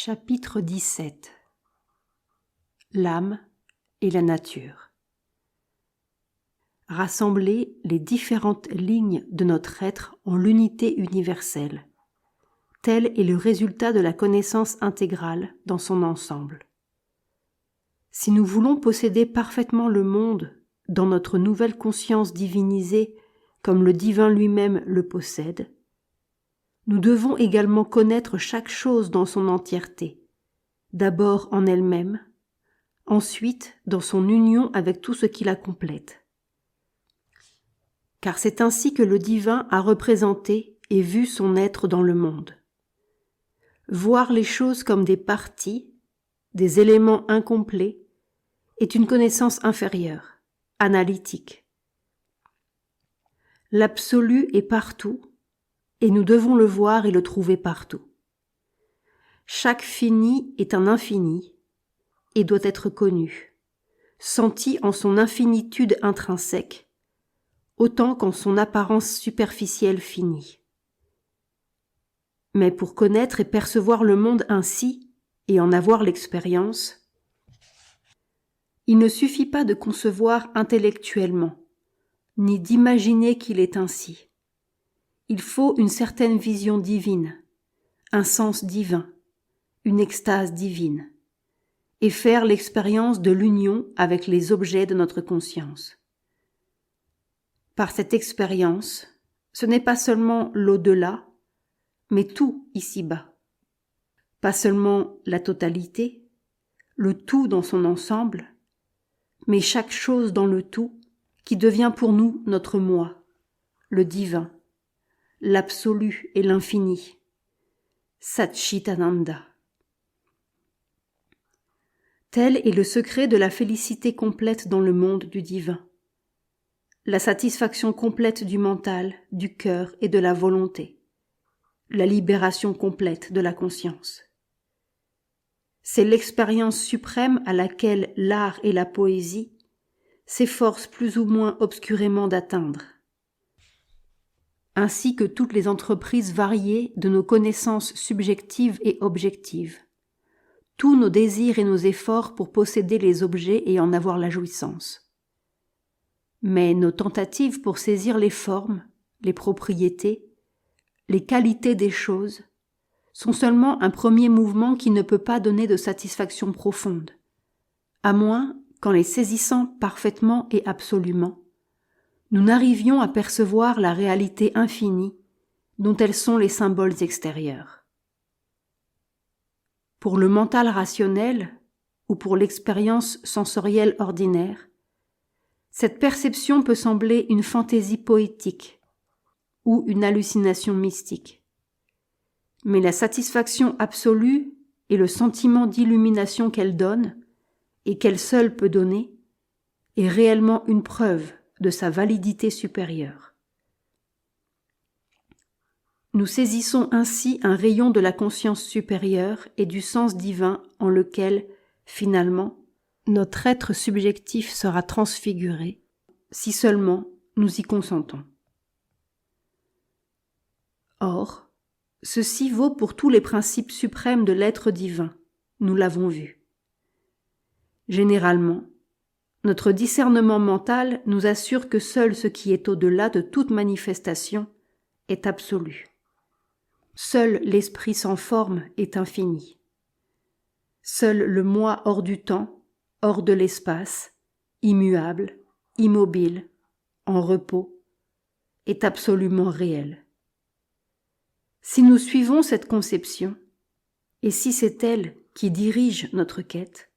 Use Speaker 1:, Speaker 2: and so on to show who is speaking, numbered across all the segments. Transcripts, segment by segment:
Speaker 1: Chapitre 17 L'âme et la nature. Rassembler les différentes lignes de notre être en l'unité universelle. Tel est le résultat de la connaissance intégrale dans son ensemble. Si nous voulons posséder parfaitement le monde dans notre nouvelle conscience divinisée comme le divin lui-même le possède, nous devons également connaître chaque chose dans son entièreté, d'abord en elle-même, ensuite dans son union avec tout ce qui la complète. Car c'est ainsi que le divin a représenté et vu son être dans le monde. Voir les choses comme des parties, des éléments incomplets, est une connaissance inférieure, analytique. L'absolu est partout, et nous devons le voir et le trouver partout. Chaque fini est un infini et doit être connu, senti en son infinitude intrinsèque, autant qu'en son apparence superficielle finie. Mais pour connaître et percevoir le monde ainsi et en avoir l'expérience, il ne suffit pas de concevoir intellectuellement, ni d'imaginer qu'il est ainsi. Il faut une certaine vision divine, un sens divin, une extase divine, et faire l'expérience de l'union avec les objets de notre conscience. Par cette expérience, ce n'est pas seulement l'au-delà, mais tout ici-bas. Pas seulement la totalité, le tout dans son ensemble, mais chaque chose dans le tout qui devient pour nous notre moi, le divin, l'absolu et l'infini, Satchitananda. Tel est le secret de la félicité complète dans le monde du divin, la satisfaction complète du mental, du cœur et de la volonté, la libération complète de la conscience. C'est l'expérience suprême à laquelle l'art et la poésie s'efforcent plus ou moins obscurément d'atteindre, ainsi que toutes les entreprises variées de nos connaissances subjectives et objectives, tous nos désirs et nos efforts pour posséder les objets et en avoir la jouissance. Mais nos tentatives pour saisir les formes, les propriétés, les qualités des choses sont seulement un premier mouvement qui ne peut pas donner de satisfaction profonde, à moins qu'en les saisissant parfaitement et absolument, nous n'arrivions à percevoir la réalité infinie dont elles sont les symboles extérieurs. Pour le mental rationnel ou pour l'expérience sensorielle ordinaire, cette perception peut sembler une fantaisie poétique ou une hallucination mystique. Mais la satisfaction absolue et le sentiment d'illumination qu'elle donne, et qu'elle seule peut donner, est réellement une preuve de sa validité supérieure. Nous saisissons ainsi un rayon de la conscience supérieure et du sens divin en lequel, finalement, notre être subjectif sera transfiguré, si seulement nous y consentons. Or, ceci vaut pour tous les principes suprêmes de l'être divin, nous l'avons vu. Généralement, notre discernement mental nous assure que seul ce qui est au-delà de toute manifestation est absolu. Seul l'esprit sans forme est infini. Seul le moi hors du temps, hors de l'espace, immuable, immobile, en repos, est absolument réel. Si nous suivons cette conception, et si c'est elle qui dirige notre quête,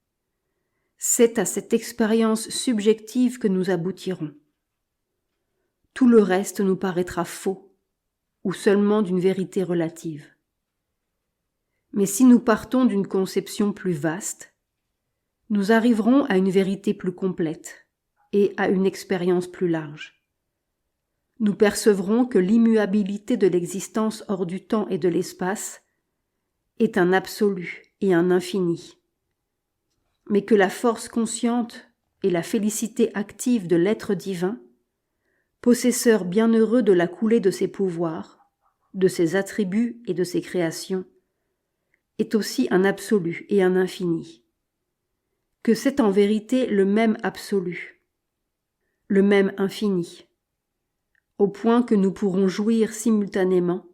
Speaker 1: c'est à cette expérience subjective que nous aboutirons. Tout le reste nous paraîtra faux, ou seulement d'une vérité relative. Mais si nous partons d'une conception plus vaste, nous arriverons à une vérité plus complète et à une expérience plus large. Nous percevrons que l'immuabilité de l'existence hors du temps et de l'espace est un absolu et un infini, mais que la force consciente et la félicité active de l'être divin, possesseur bienheureux de la coulée de ses pouvoirs, de ses attributs et de ses créations, est aussi un absolu et un infini, que c'est en vérité le même absolu, le même infini, au point que nous pourrons jouir simultanément,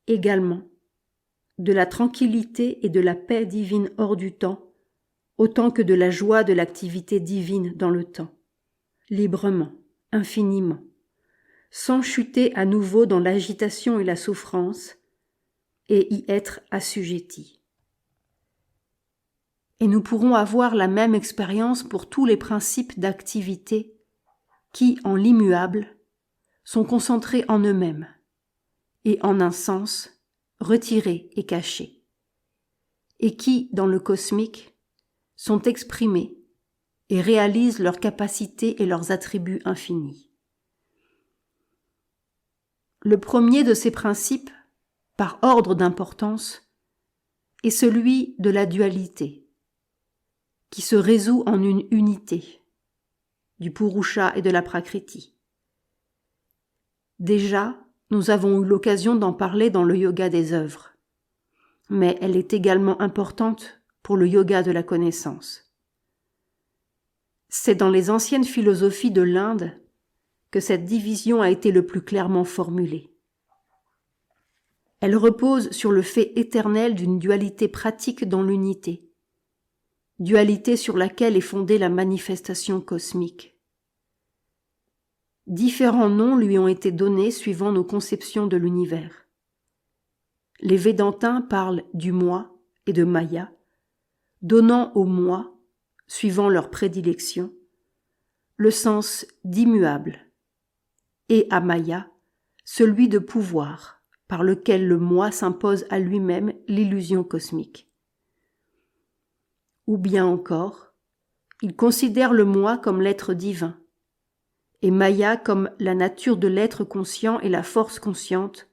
Speaker 1: également, de la tranquillité et de la paix divine hors du temps, autant que de la joie de l'activité divine dans le temps, librement, infiniment, sans chuter à nouveau dans l'agitation et la souffrance, et y être assujettis. Et nous pourrons avoir la même expérience pour tous les principes d'activité qui, en l'immuable, sont concentrés en eux-mêmes, et en un sens, retirés et cachés, et qui, dans le cosmique, sont exprimés et réalisent leurs capacités et leurs attributs infinis. Le premier de ces principes, par ordre d'importance, est celui de la dualité, qui se résout en une unité, du Purusha et de la Prakriti. Déjà, nous avons eu l'occasion d'en parler dans le yoga des œuvres, mais elle est également importante pour le yoga de la connaissance. C'est dans les anciennes philosophies de l'Inde que cette division a été le plus clairement formulée. Elle repose sur le fait éternel d'une dualité pratique dans l'unité, dualité sur laquelle est fondée la manifestation cosmique. Différents noms lui ont été donnés suivant nos conceptions de l'univers. Les Védantins parlent du moi et de Maya, donnant au moi, suivant leur prédilection, le sens d'immuable, et à Maya, celui de pouvoir, par lequel le moi s'impose à lui-même l'illusion cosmique. Ou bien encore, ils considèrent le moi comme l'être divin, et Maya comme la nature de l'être conscient et la force consciente,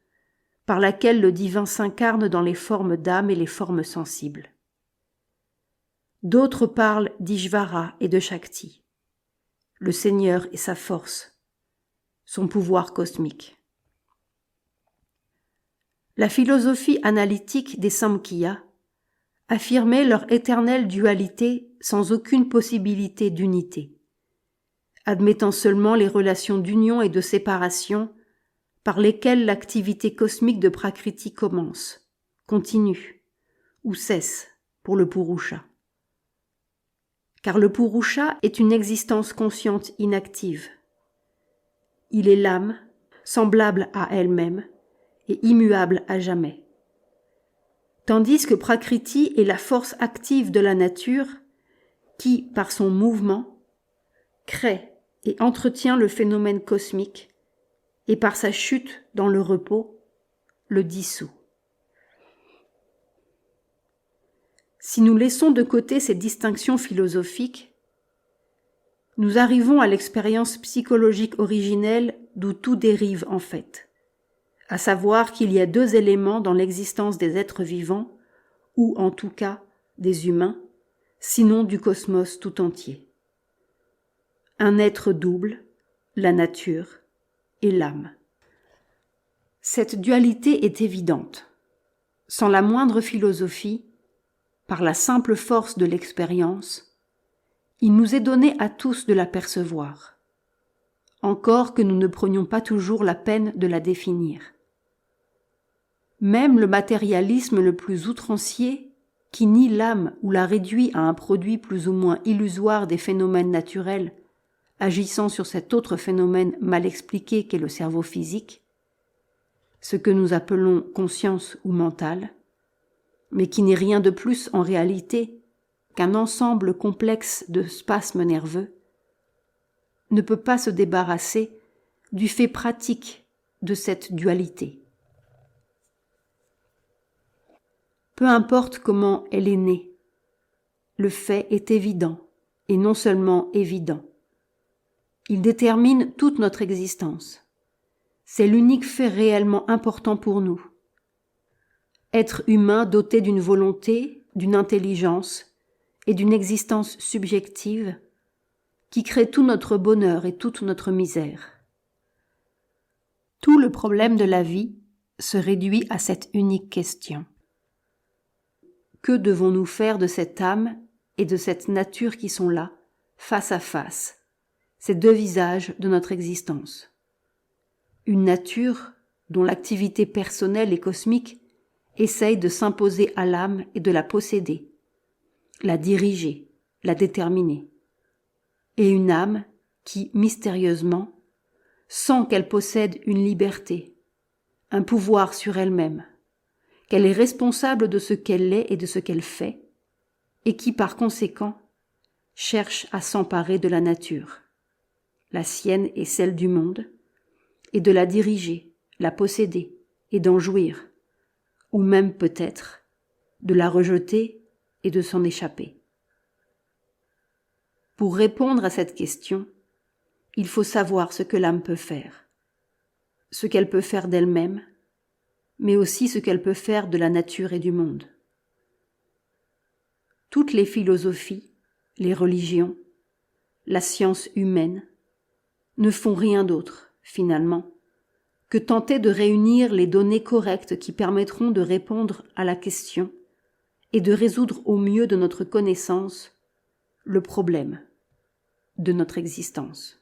Speaker 1: par laquelle le divin s'incarne dans les formes d'âme et les formes sensibles. D'autres parlent d'Ishvara et de Shakti, le Seigneur et sa force, son pouvoir cosmique. La philosophie analytique des Samkhya affirmait leur éternelle dualité sans aucune possibilité d'unité, admettant seulement les relations d'union et de séparation par lesquelles l'activité cosmique de Prakriti commence, continue ou cesse pour le Purusha. Car le Purusha est une existence consciente inactive. Il est l'âme, semblable à elle-même et immuable à jamais. Tandis que Prakriti est la force active de la nature qui, par son mouvement, crée et entretient le phénomène cosmique et par sa chute dans le repos, le dissout. Si nous laissons de côté ces distinctions philosophiques, nous arrivons à l'expérience psychologique originelle d'où tout dérive en fait, à savoir qu'il y a deux éléments dans l'existence des êtres vivants, ou en tout cas des humains, sinon du cosmos tout entier. Un être double, la nature, et l'âme. Cette dualité est évidente. Sans la moindre philosophie, par la simple force de l'expérience, il nous est donné à tous de la percevoir, encore que nous ne prenions pas toujours la peine de la définir. Même le matérialisme le plus outrancier, qui nie l'âme ou la réduit à un produit plus ou moins illusoire des phénomènes naturels, agissant sur cet autre phénomène mal expliqué qu'est le cerveau physique, ce que nous appelons conscience ou mental, mais qui n'est rien de plus en réalité qu'un ensemble complexe de spasmes nerveux, ne peut pas se débarrasser du fait pratique de cette dualité. Peu importe comment elle est née, le fait est évident, et non seulement évident. Il détermine toute notre existence. C'est l'unique fait réellement important pour nous. Être humain doté d'une volonté, d'une intelligence et d'une existence subjective qui crée tout notre bonheur et toute notre misère. Tout le problème de la vie se réduit à cette unique question. que devons-nous faire de cette âme et de cette nature qui sont là, face à face, ces deux visages de notre existence? Une nature dont l'activité personnelle et cosmique essaye de s'imposer à l'âme et de la posséder, la diriger, la déterminer. Et une âme qui, mystérieusement, sent qu'elle possède une liberté, un pouvoir sur elle-même, qu'elle est responsable de ce qu'elle est et de ce qu'elle fait, et qui, par conséquent, cherche à s'emparer de la nature, la sienne et celle du monde, et de la diriger, la posséder et d'en jouir, ou même peut-être de la rejeter et de s'en échapper. Pour répondre à cette question, il faut savoir ce que l'âme peut faire, ce qu'elle peut faire d'elle-même, mais aussi ce qu'elle peut faire de la nature et du monde. Toutes les philosophies, les religions, la science humaine ne font rien d'autre, finalement, que tenter de réunir les données correctes qui permettront de répondre à la question et de résoudre au mieux de notre connaissance le problème de notre existence.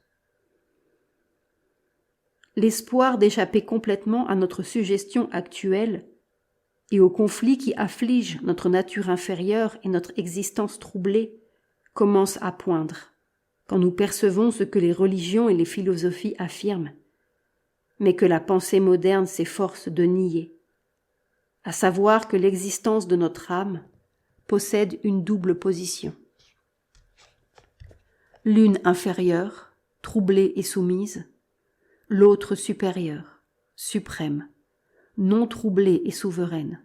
Speaker 1: L'espoir d'échapper complètement à notre suggestion actuelle et aux conflits qui affligent notre nature inférieure et notre existence troublée commence à poindre quand nous percevons ce que les religions et les philosophies affirment, mais que la pensée moderne s'efforce de nier, à savoir que l'existence de notre âme possède une double position. L'une inférieure, troublée et soumise, l'autre supérieure, suprême, non troublée et souveraine.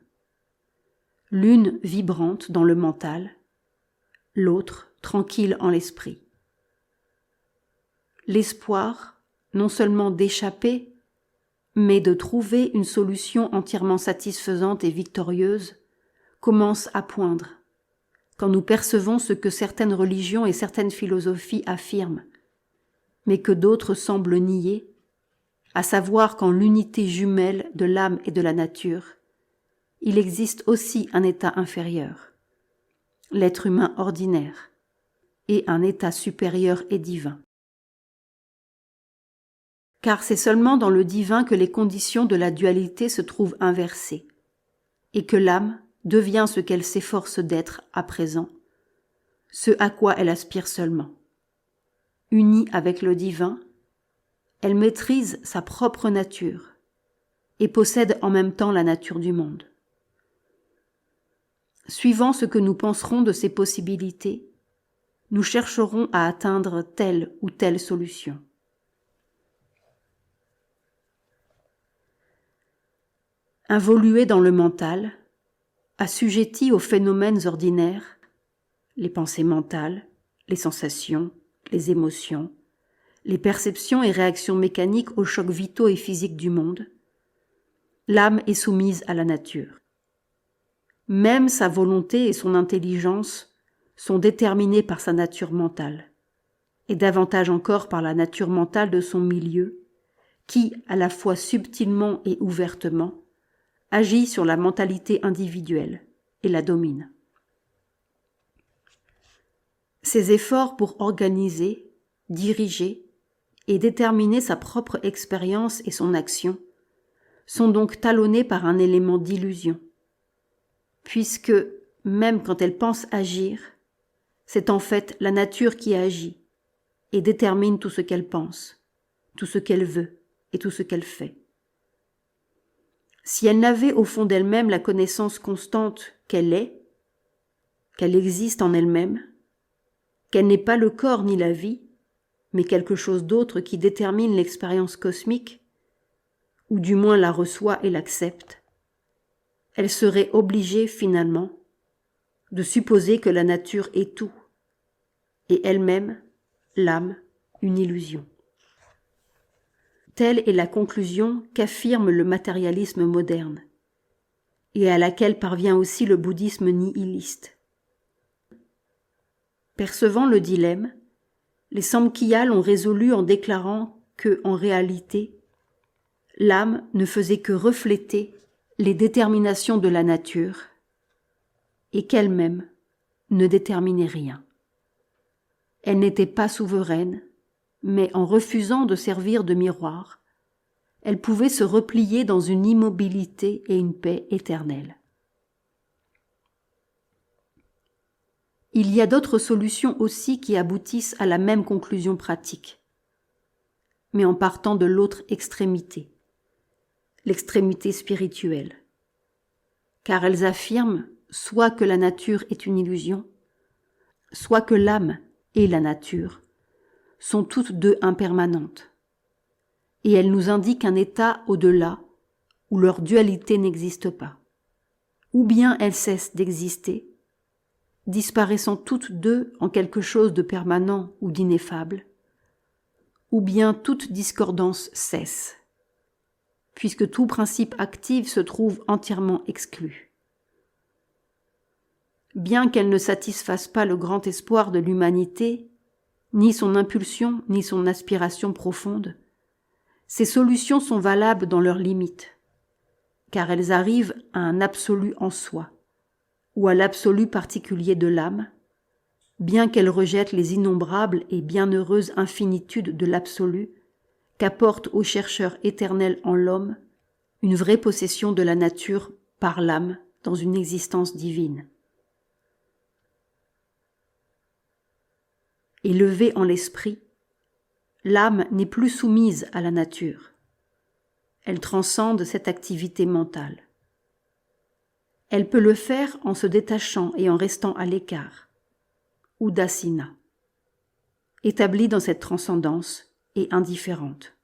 Speaker 1: L'une vibrante dans le mental, l'autre tranquille en l'esprit. L'espoir, non seulement d'échapper, mais de trouver une solution entièrement satisfaisante et victorieuse, commence à poindre, quand nous percevons ce que certaines religions et certaines philosophies affirment, mais que d'autres semblent nier, à savoir qu'en l'unité jumelle de l'âme et de la nature, il existe aussi un état inférieur, l'être humain ordinaire, et un état supérieur et divin. Car c'est seulement dans le divin que les conditions de la dualité se trouvent inversées, et que l'âme devient ce qu'elle s'efforce d'être à présent, ce à quoi elle aspire seulement. Unie avec le divin, elle maîtrise sa propre nature et possède en même temps la nature du monde. Suivant ce que nous penserons de ces possibilités, nous chercherons à atteindre telle ou telle solution. Involué dans le mental, assujetti aux phénomènes ordinaires, les pensées mentales, les sensations, les émotions, les perceptions et réactions mécaniques aux chocs vitaux et physiques du monde, l'âme est soumise à la nature. Même sa volonté et son intelligence sont déterminées par sa nature mentale, et davantage encore par la nature mentale de son milieu, qui, à la fois subtilement et ouvertement, agit sur la mentalité individuelle et la domine. Ses efforts pour organiser, diriger et déterminer sa propre expérience et son action sont donc talonnés par un élément d'illusion, puisque, même quand elle pense agir, c'est en fait la nature qui agit et détermine tout ce qu'elle pense, tout ce qu'elle veut et tout ce qu'elle fait. Si elle n'avait au fond d'elle-même la connaissance constante qu'elle est, qu'elle existe en elle-même, qu'elle n'est pas le corps ni la vie, mais quelque chose d'autre qui détermine l'expérience cosmique, ou du moins la reçoit et l'accepte, elle serait obligée finalement de supposer que la nature est tout, et elle-même, l'âme, une illusion. Telle est la conclusion qu'affirme le matérialisme moderne, et à laquelle parvient aussi le bouddhisme nihiliste. Percevant le dilemme, les Samkhya l'ont résolu en déclarant que, en réalité, l'âme ne faisait que refléter les déterminations de la nature, et qu'elle-même ne déterminait rien. Elle n'était pas souveraine, mais en refusant de servir de miroir, elle pouvait se replier dans une immobilité et une paix éternelle. Il y a d'autres solutions aussi qui aboutissent à la même conclusion pratique, mais en partant de l'autre extrémité, l'extrémité spirituelle, car elles affirment soit que la nature est une illusion, soit que l'âme et la nature sont toutes deux impermanentes, et elles nous indiquent un état au-delà où leur dualité n'existe pas. Ou bien elles cessent d'exister, disparaissant toutes deux en quelque chose de permanent ou d'ineffable, ou bien toute discordance cesse, puisque tout principe actif se trouve entièrement exclu. Bien qu'elle ne satisfasse pas le grand espoir de l'humanité, ni son impulsion, ni son aspiration profonde, ces solutions sont valables dans leurs limites, car elles arrivent à un absolu en soi, ou à l'absolu particulier de l'âme, bien qu'elles rejettent les innombrables et bienheureuses infinitudes de l'absolu qu'apporte au chercheur éternel en l'homme une vraie possession de la nature par l'âme dans une existence divine. Élevée en l'esprit, l'âme n'est plus soumise à la nature. Elle transcende cette activité mentale. Elle peut le faire en se détachant et en restant à l'écart, Udassina, établie dans cette transcendance et indifférente,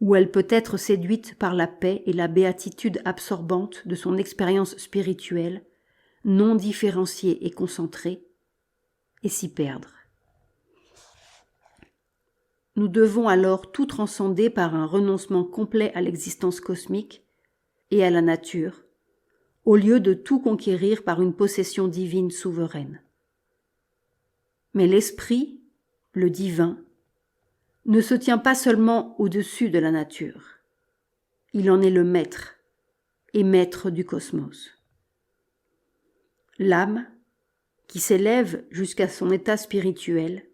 Speaker 1: où elle peut être séduite par la paix et la béatitude absorbante de son expérience spirituelle, non différenciée et concentrée, et s'y perdre. Nous devons alors tout transcender par un renoncement complet à l'existence cosmique et à la nature, au lieu de tout conquérir par une possession divine souveraine. Mais l'esprit, le divin, ne se tient pas seulement au-dessus de la nature. Il en est le maître, et maître du cosmos. L'âme, qui s'élève jusqu'à son état spirituel,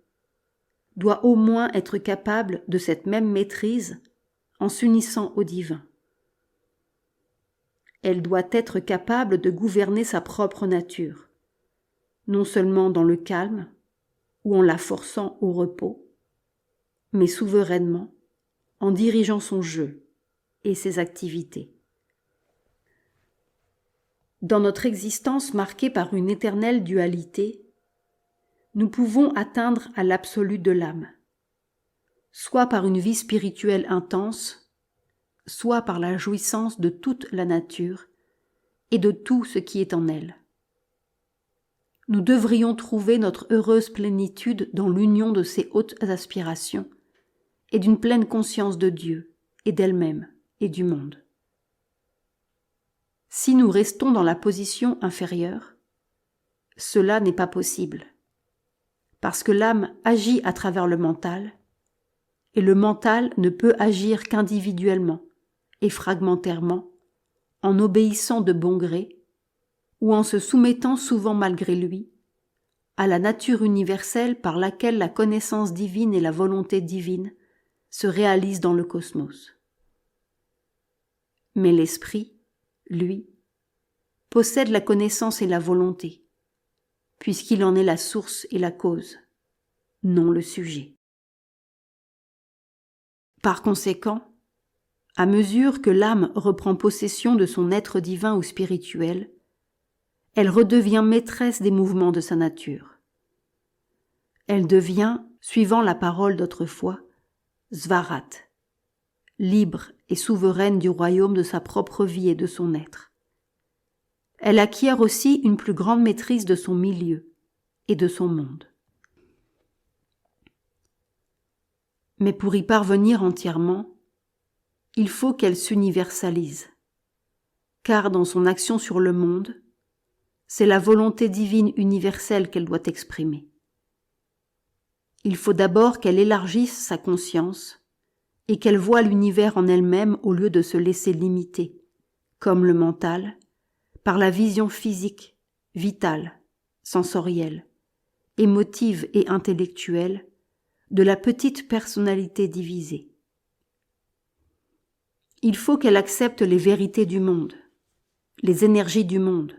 Speaker 1: doit au moins être capable de cette même maîtrise en s'unissant au divin. Elle doit être capable de gouverner sa propre nature, non seulement dans le calme ou en la forçant au repos, mais souverainement en dirigeant son jeu et ses activités. Dans notre existence marquée par une éternelle dualité, nous pouvons atteindre à l'absolu de l'âme, soit par une vie spirituelle intense, soit par la jouissance de toute la nature et de tout ce qui est en elle. Nous devrions trouver notre heureuse plénitude dans l'union de ces hautes aspirations et d'une pleine conscience de Dieu et d'elle-même et du monde. Si nous restons dans la position inférieure, cela n'est pas possible, parce que l'âme agit à travers le mental, et le mental ne peut agir qu'individuellement et fragmentairement, en obéissant de bon gré, ou en se soumettant souvent malgré lui, à la nature universelle par laquelle la connaissance divine et la volonté divine se réalisent dans le cosmos. Mais l'esprit, lui, possède la connaissance et la volonté, puisqu'il en est la source et la cause, non le sujet. Par conséquent, à mesure que l'âme reprend possession de son être divin ou spirituel, elle redevient maîtresse des mouvements de sa nature. Elle devient, suivant la parole d'autrefois, Svarat, libre et souveraine du royaume de sa propre vie et de son être. Elle acquiert aussi une plus grande maîtrise de son milieu et de son monde. Mais pour y parvenir entièrement, il faut qu'elle s'universalise, car dans son action sur le monde, c'est la volonté divine universelle qu'elle doit exprimer. Il faut d'abord qu'elle élargisse sa conscience et qu'elle voie l'univers en elle-même au lieu de se laisser limiter, comme le mental, par la vision physique vitale, sensorielle, émotive et intellectuelle de la petite personnalité divisée. Il faut qu'elle accepte les vérités du monde, les énergies du monde,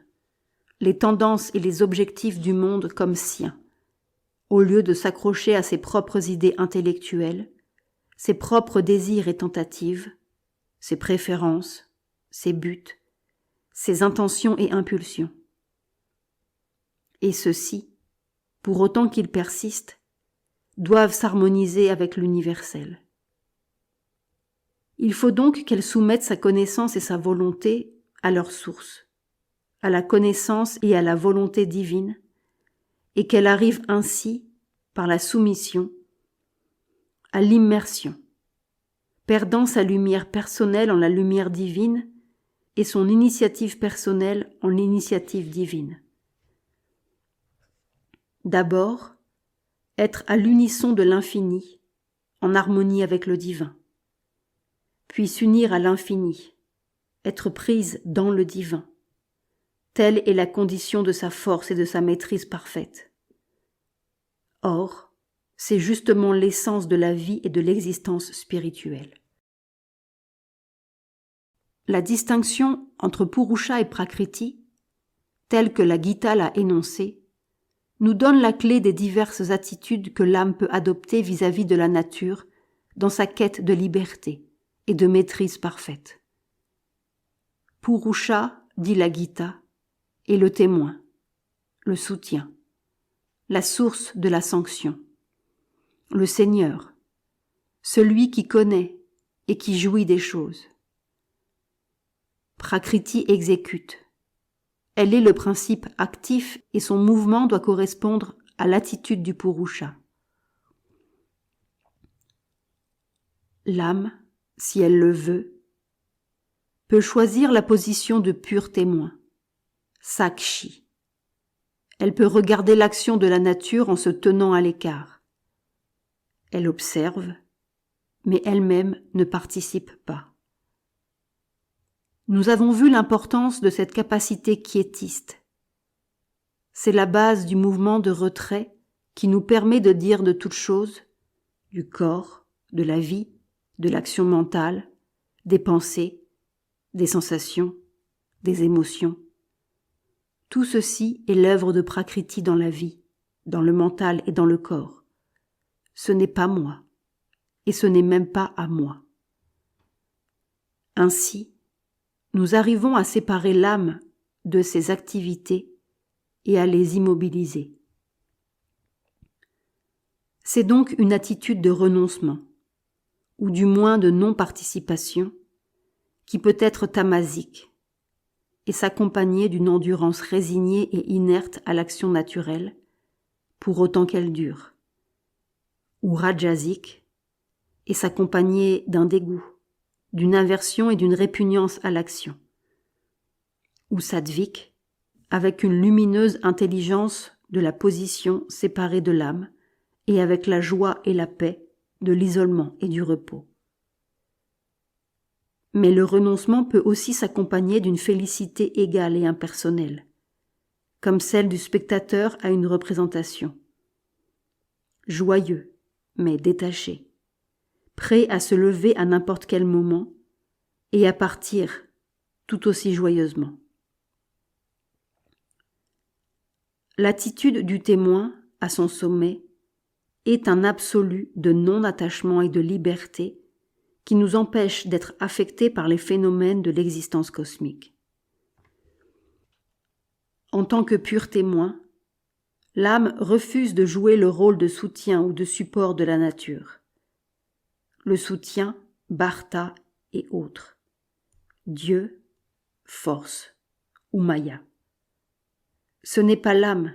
Speaker 1: les tendances et les objectifs du monde comme siens, au lieu de s'accrocher à ses propres idées intellectuelles, ses propres désirs et tentatives, ses préférences, ses buts, ses intentions et impulsions. Et ceux-ci, pour autant qu'ils persistent, doivent s'harmoniser avec l'universel. Il faut donc qu'elle soumette sa connaissance et sa volonté à leur source, à la connaissance et à la volonté divine, et qu'elle arrive ainsi, par la soumission, à l'immersion, perdant sa lumière personnelle en la lumière divine et son initiative personnelle en l'initiative divine. D'abord, être à l'unisson de l'infini, en harmonie avec le divin, puis s'unir à l'infini, être prise dans le divin. Telle est la condition de sa force et de sa maîtrise parfaite. Or, c'est justement l'essence de la vie et de l'existence spirituelle. La distinction entre Purusha et Prakriti, telle que la Gita l'a énoncée, nous donne la clé des diverses attitudes que l'âme peut adopter vis-à-vis de la nature dans sa quête de liberté et de maîtrise parfaite. Purusha, dit la Gita, est le témoin, le soutien, la source de la sanction, le Seigneur, celui qui connaît et qui jouit des choses. Prakriti exécute. Elle est le principe actif et son mouvement doit correspondre à l'attitude du Purusha. L'âme, si elle le veut, peut choisir la position de pur témoin, Sakshi. Elle peut regarder l'action de la nature en se tenant à l'écart. Elle observe, mais elle-même ne participe pas. Nous avons vu l'importance de cette capacité quiétiste. C'est la base du mouvement de retrait qui nous permet de dire de toute chose, du corps, de la vie, de l'action mentale, des pensées, des sensations, des émotions. Tout ceci est l'œuvre de Prakriti dans la vie, dans le mental et dans le corps. Ce n'est pas moi, et ce n'est même pas à moi. Ainsi, nous arrivons à séparer l'âme de ses activités et à les immobiliser. C'est donc une attitude de renoncement, ou du moins de non-participation, qui peut être tamasique et s'accompagner d'une endurance résignée et inerte à l'action naturelle, pour autant qu'elle dure, ou rajasique et s'accompagner d'un dégoût, d'une aversion et d'une répugnance à l'action, ou sattvique, avec une lumineuse intelligence de la position séparée de l'âme, et avec la joie et la paix de l'isolement et du repos. Mais le renoncement peut aussi s'accompagner d'une félicité égale et impersonnelle, comme celle du spectateur à une représentation. Joyeux, mais détaché, prêt à se lever à n'importe quel moment et à partir tout aussi joyeusement. L'attitude du témoin, à son sommet, est un absolu de non-attachement et de liberté qui nous empêche d'être affectés par les phénomènes de l'existence cosmique. En tant que pur témoin, l'âme refuse de jouer le rôle de soutien ou de support de la nature. Le soutien, Bharta et autres. Dieu, force ou Maya. Ce n'est pas l'âme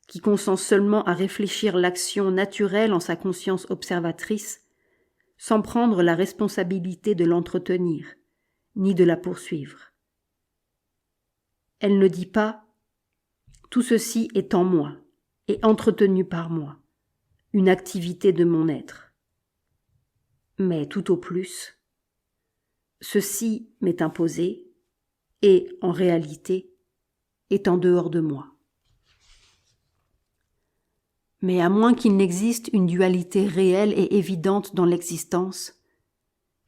Speaker 1: qui consent seulement à réfléchir l'action naturelle en sa conscience observatrice, sans prendre la responsabilité de l'entretenir, ni de la poursuivre. Elle ne dit pas « tout ceci est en moi et entretenu par moi, une activité de mon être ». Mais tout au plus, ceci m'est imposé et, en réalité, est en dehors de moi. Mais à moins qu'il n'existe une dualité réelle et évidente dans l'existence,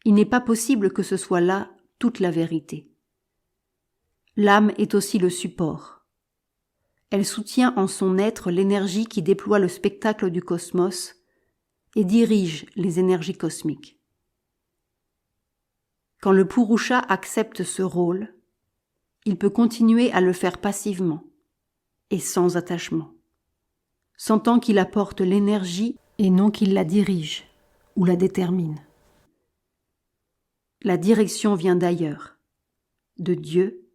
Speaker 1: il n'est pas possible que ce soit là toute la vérité. L'âme est aussi le support. Elle soutient en son être l'énergie qui déploie le spectacle du cosmos et dirige les énergies cosmiques. Quand le Purusha accepte ce rôle, il peut continuer à le faire passivement et sans attachement, sentant qu'il apporte l'énergie et non qu'il la dirige ou la détermine. La direction vient d'ailleurs, de Dieu,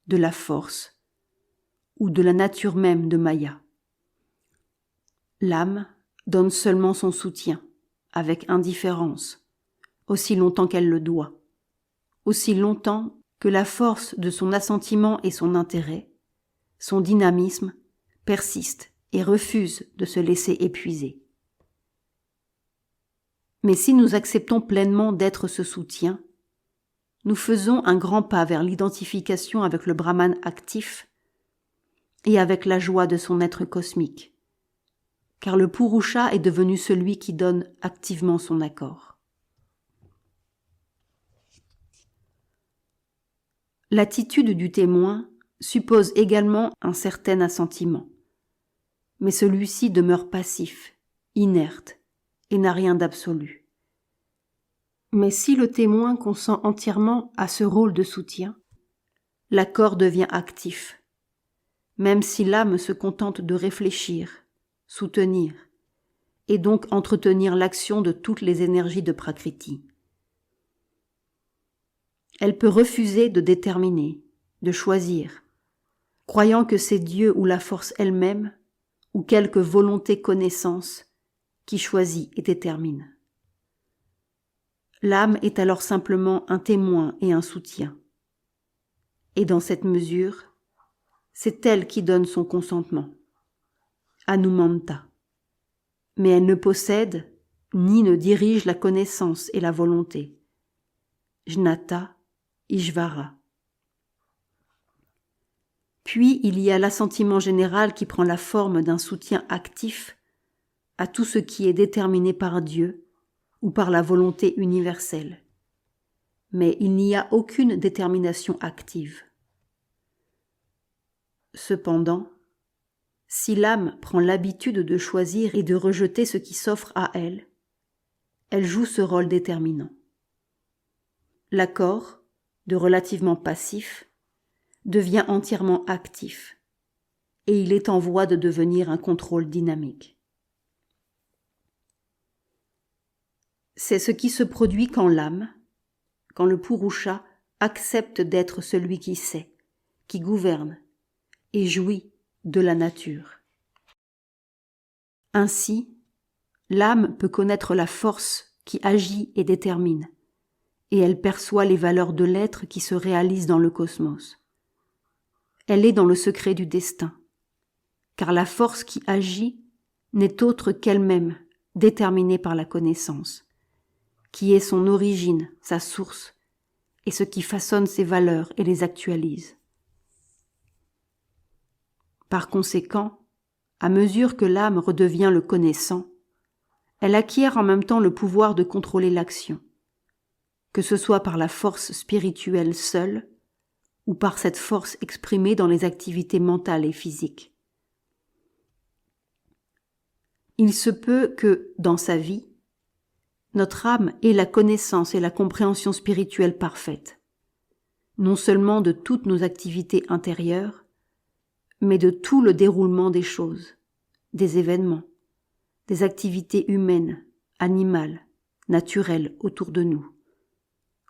Speaker 1: de la force ou de la nature même de Maya. L'âme donne seulement son soutien, avec indifférence, aussi longtemps qu'elle le doit, aussi longtemps que la force de son assentiment et son intérêt, son dynamisme, persiste et refuse de se laisser épuiser. Mais si nous acceptons pleinement d'être ce soutien, nous faisons un grand pas vers l'identification avec le Brahman actif et avec la joie de son être cosmique, car le Purusha est devenu celui qui donne activement son accord. L'attitude du témoin suppose également un certain assentiment, mais celui-ci demeure passif, inerte, et n'a rien d'absolu. Mais si le témoin consent entièrement à ce rôle de soutien, l'accord devient actif, même si l'âme se contente de réfléchir, soutenir, et donc entretenir l'action de toutes les énergies de Prakriti. Elle peut refuser de déterminer, de choisir, croyant que c'est Dieu ou la force elle-même, ou quelque volonté connaissance, qui choisit et détermine. L'âme est alors simplement un témoin et un soutien. Et dans cette mesure, c'est elle qui donne son consentement, Anumanta. Mais elle ne possède ni ne dirige la connaissance et la volonté, Jnata, Ishvara. Puis il y a l'assentiment général qui prend la forme d'un soutien actif à tout ce qui est déterminé par Dieu ou par la volonté universelle. Mais il n'y a aucune détermination active. Cependant, si l'âme prend l'habitude de choisir et de rejeter ce qui s'offre à elle, elle joue ce rôle déterminant. L'accord, de relativement passif, devient entièrement actif, et il est en voie de devenir un contrôle dynamique. C'est ce qui se produit quand l'âme, quand le Purusha accepte d'être celui qui sait, qui gouverne et jouit de la nature. Ainsi, l'âme peut connaître la force qui agit et détermine, et elle perçoit les valeurs de l'être qui se réalisent dans le cosmos. Elle est dans le secret du destin, car la force qui agit n'est autre qu'elle-même, déterminée par la connaissance, qui est son origine, sa source, et ce qui façonne ses valeurs et les actualise. Par conséquent, à mesure que l'âme redevient le connaissant, elle acquiert en même temps le pouvoir de contrôler l'action, que ce soit par la force spirituelle seule ou par cette force exprimée dans les activités mentales et physiques. Il se peut que, dans sa vie, notre âme ait la connaissance et la compréhension spirituelle parfaite, non seulement de toutes nos activités intérieures, mais de tout le déroulement des choses, des événements, des activités humaines, animales, naturelles autour de nous,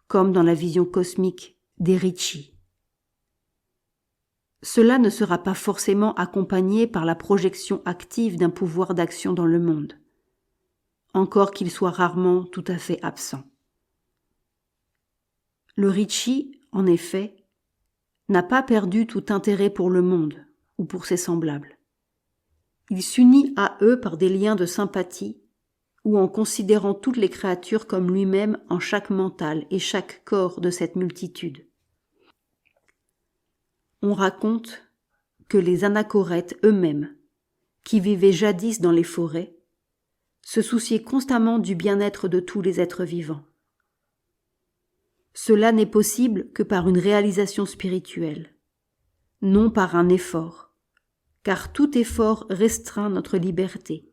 Speaker 1: comme dans la vision cosmique des Rishis. Cela ne sera pas forcément accompagné par la projection active d'un pouvoir d'action dans le monde, encore qu'il soit rarement tout à fait absent. Le Rishi, en effet, n'a pas perdu tout intérêt pour le monde ou pour ses semblables. Il s'unit à eux par des liens de sympathie ou en considérant toutes les créatures comme lui-même en chaque mental et chaque corps de cette multitude. On raconte que les anachorètes eux-mêmes, qui vivaient jadis dans les forêts, se souciaient constamment du bien-être de tous les êtres vivants. Cela n'est possible que par une réalisation spirituelle, non par un effort, car tout effort restreint notre liberté,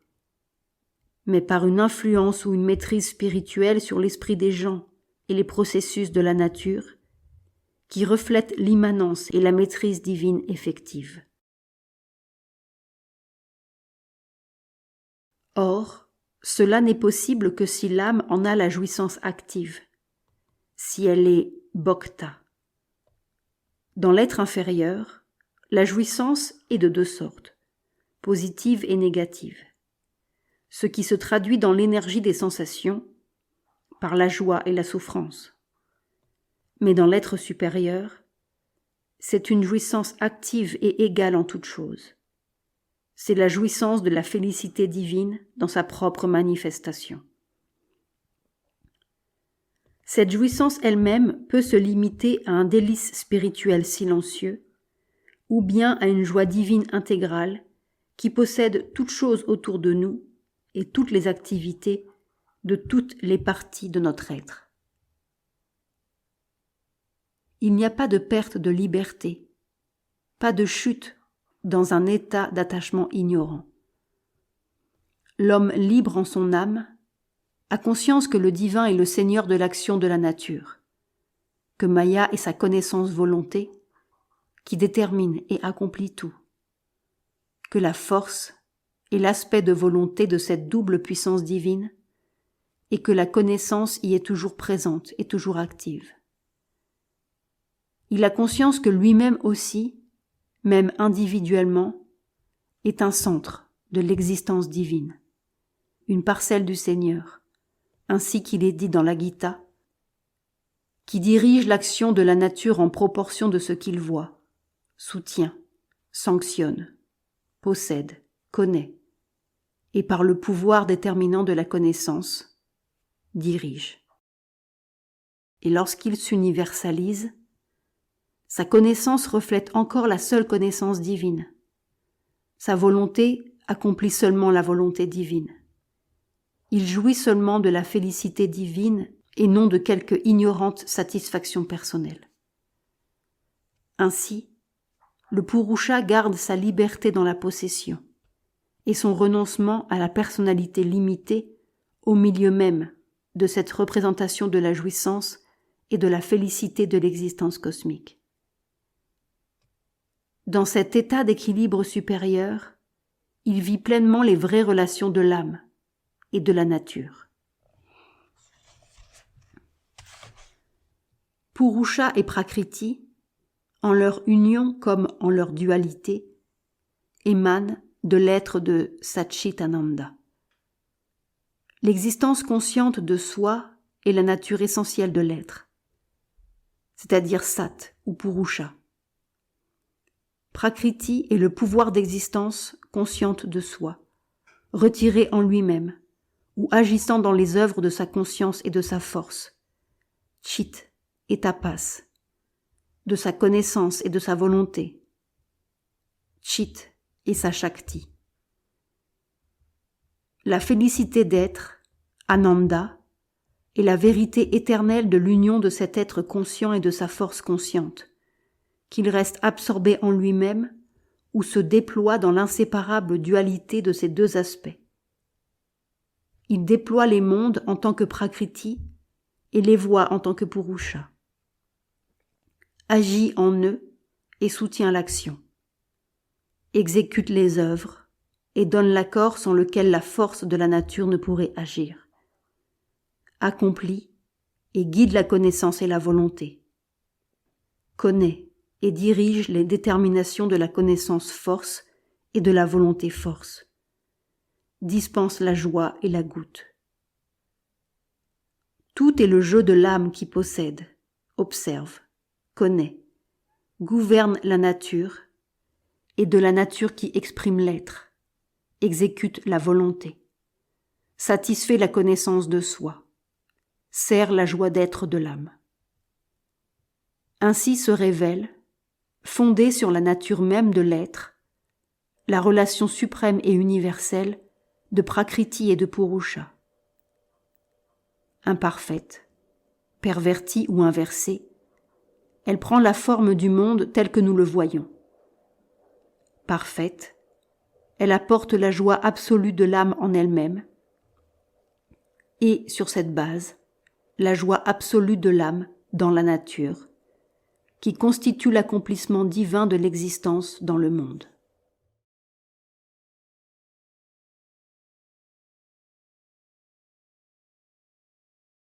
Speaker 1: mais par une influence ou une maîtrise spirituelle sur l'esprit des gens et les processus de la nature, qui reflètent l'immanence et la maîtrise divine effective. Or, cela n'est possible que si l'âme en a la jouissance active, si elle est bhakta. Dans l'être inférieur, la jouissance est de deux sortes, positive et négative, ce qui se traduit dans l'énergie des sensations, par la joie et la souffrance. Mais dans l'être supérieur, c'est une jouissance active et égale en toutes choses. C'est la jouissance de la félicité divine dans sa propre manifestation. Cette jouissance elle-même peut se limiter à un délice spirituel silencieux, ou bien à une joie divine intégrale qui possède toutes choses autour de nous et toutes les activités de toutes les parties de notre être. Il n'y a pas de perte de liberté, pas de chute dans un état d'attachement ignorant. L'homme libre en son âme a conscience que le divin est le seigneur de l'action de la nature, que Maya est sa connaissance volonté qui détermine et accomplit tout, que la force est l'aspect de volonté de cette double puissance divine et que la connaissance y est toujours présente et toujours active. Il a conscience que lui-même aussi, même individuellement, est un centre de l'existence divine, une parcelle du Seigneur, ainsi qu'il est dit dans la Gita, qui dirige l'action de la nature en proportion de ce qu'il voit, soutient, sanctionne, possède, connaît, et par le pouvoir déterminant de la connaissance, dirige. Et lorsqu'il s'universalise, sa connaissance reflète encore la seule connaissance divine. Sa volonté accomplit seulement la volonté divine. Il jouit seulement de la félicité divine et non de quelque ignorante satisfaction personnelle. Ainsi, le Purusha garde sa liberté dans la possession et son renoncement à la personnalité limitée au milieu même de cette représentation de la jouissance et de la félicité de l'existence cosmique. Dans cet état d'équilibre supérieur, il vit pleinement les vraies relations de l'âme et de la nature. Purusha et Prakriti, en leur union comme en leur dualité, émanent de l'être de Satchitananda. L'existence consciente de soi est la nature essentielle de l'être, c'est-à-dire Sat ou Purusha. Prakriti est le pouvoir d'existence consciente de soi, retiré en lui-même, ou agissant dans les œuvres de sa conscience et de sa force. Chit et tapas, de sa connaissance et de sa volonté. Chit et sa shakti. La félicité d'être, Ananda, est la vérité éternelle de l'union de cet être conscient et de sa force consciente, qu'il reste absorbé en lui-même ou se déploie dans l'inséparable dualité de ces deux aspects. Il déploie les mondes en tant que Prakriti et les voit en tant que Purusha. Agit en eux et soutient l'action. Exécute les œuvres et donne l'accord sans lequel la force de la nature ne pourrait agir. Accomplit et guide la connaissance et la volonté. Connaît et dirige les déterminations de la connaissance force et de la volonté force. Dispense la joie et la goutte. Tout est le jeu de l'âme qui possède, observe, connaît, gouverne la nature et de la nature qui exprime l'être, exécute la volonté, satisfait la connaissance de soi, sert la joie d'être de l'âme. Ainsi se révèle, fondée sur la nature même de l'être, la relation suprême et universelle de Prakriti et de Purusha. Imparfaite, pervertie ou inversée, elle prend la forme du monde tel que nous le voyons. Parfaite, elle apporte la joie absolue de l'âme en elle-même, et sur cette base, la joie absolue de l'âme dans la nature, qui constitue l'accomplissement divin de l'existence dans le monde.